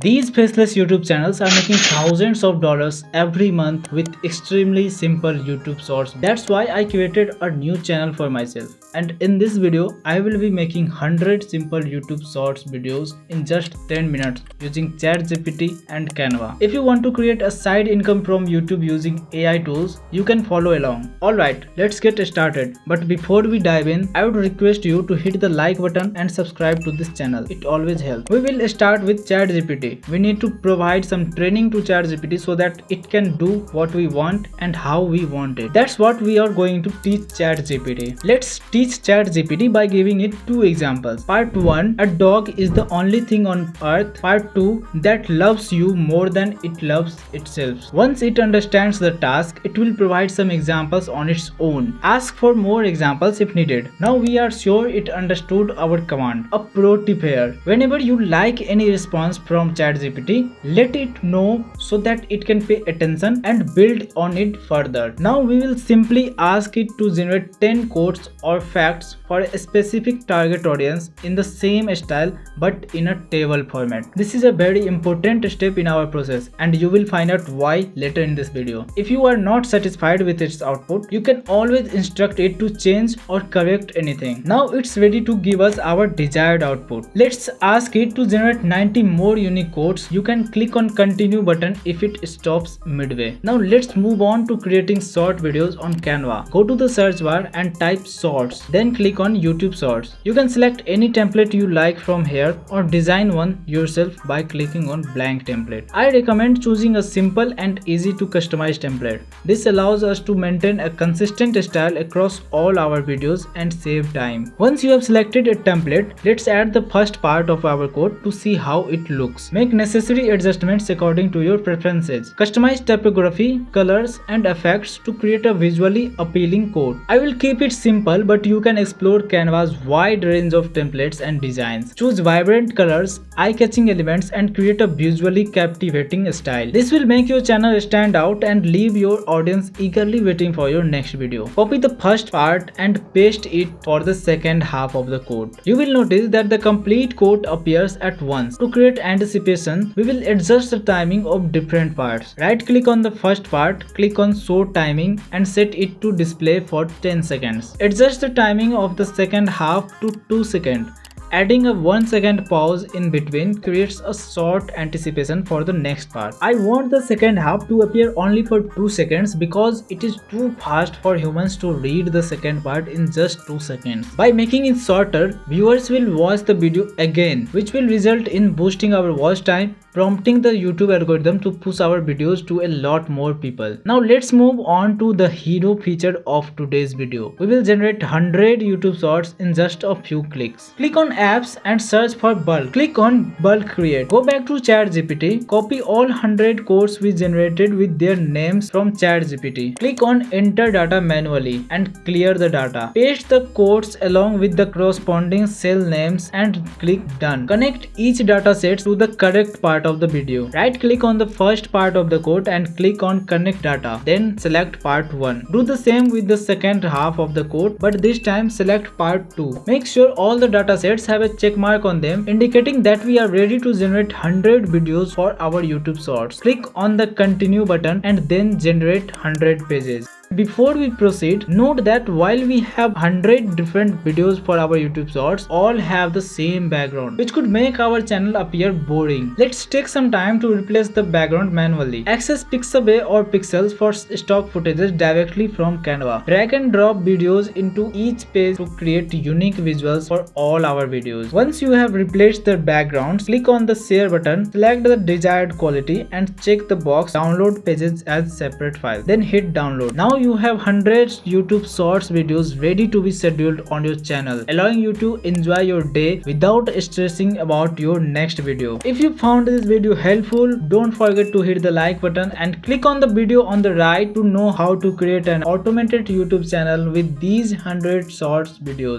These faceless YouTube channels are making thousands of dollars every month with extremely simple YouTube shorts. That's why I created a new channel for myself. And in this video, I will be making 100 simple YouTube shorts videos in just 10 minutes using ChatGPT and Canva. If you want to create a side income from YouTube using AI tools, you can follow along. Alright, let's get started. But before we dive in, I would request you to hit the like button and subscribe to this channel. It always helps. We will start with ChatGPT. We need to provide some training to ChatGPT so that it can do what we want and how we want it. That's what we are going to teach ChatGPT. Let's teach ChatGPT by giving it two examples. Part 1, a dog is the only thing on earth. Part 2, that loves you more than it loves itself. Once it understands the task, it will provide some examples on its own. Ask for more examples if needed. Now we are sure it understood our command. A pro tip here: whenever you like any response from ChatGPT, let it know so that it can pay attention and build on it further. Now we will simply ask it to generate 10 quotes or facts for a specific target audience in the same style but in a table format. This is a very important step in our process and you will find out why later in this video. If you are not satisfied with its output, you can always instruct it to change or correct anything. Now it's ready to give us our desired output. Let's ask it to generate 90 more unique quotes. You can click on continue button if it stops midway. Now let's move on to creating short videos on Canva. Go to the search bar and type shorts, then click on YouTube shorts. You can select any template you like from here or design one yourself by clicking on blank template. I recommend choosing a simple and easy to customize template. This allows us to maintain a consistent style across all our videos and save time. Once you have selected a template, let's add the first part of our code to see how it looks. Make necessary adjustments according to your preferences. Customize typography, colors and effects to create a visually appealing code. I will keep it simple, but you can explore Canva's wide range of templates and designs. Choose vibrant colors, eye-catching elements and create a visually captivating style. This will make your channel stand out and leave your audience eagerly waiting for your next video. Copy the first part and paste it for the second half of the code. You will notice that the complete code appears at once. To create anticipation, we will adjust the timing of different parts. Right click on the first part, click on show timing and set it to display for 10 seconds. Adjust the timing of the second half to 2 seconds. Adding a 1 second pause in between creates a short anticipation for the next part. I want the second half to appear only for 2 seconds because it is too fast for humans to read the second part in just 2 seconds. By making it shorter, viewers will watch the video again, which will result in boosting our watch time, prompting the YouTube algorithm to push our videos to a lot more people. Now let's move on to the hero feature of today's video. We will generate 100 YouTube shorts in just a few clicks. Click on apps and search for bulk. Click on bulk create. Go back to ChatGPT. Copy all 100 quotes we generated with their names from ChatGPT. Click on enter data manually and clear the data. Paste the quotes along with the corresponding cell names and click done. Connect each dataset to the correct part of the video. Right click on the first part of the code and click on connect data. Then select part 1. Do the same with the second half of the code, but this time select part 2. Make sure all the datasets have a check mark on them indicating that we are ready to generate 100 videos for our YouTube shorts. Click on the continue button and then generate 100 pages. Before we proceed, note that while we have 100 different videos for our YouTube shorts, all have the same background, which could make our channel appear boring. Let's take some time to replace the background manually. Access Pixabay or Pixels for stock footages directly from Canva. Drag and drop videos into each page to create unique visuals for all our videos. Once you have replaced the backgrounds, click on the share button, select the desired quality and check the box download pages as separate files. Then hit download. Now you have hundreds YouTube shorts videos ready to be scheduled on your channel, allowing you to enjoy your day without stressing about your next video. If you found this video helpful, don't forget to hit the like button and click on the video on the right to know how to create an automated YouTube channel with these 100 shorts videos.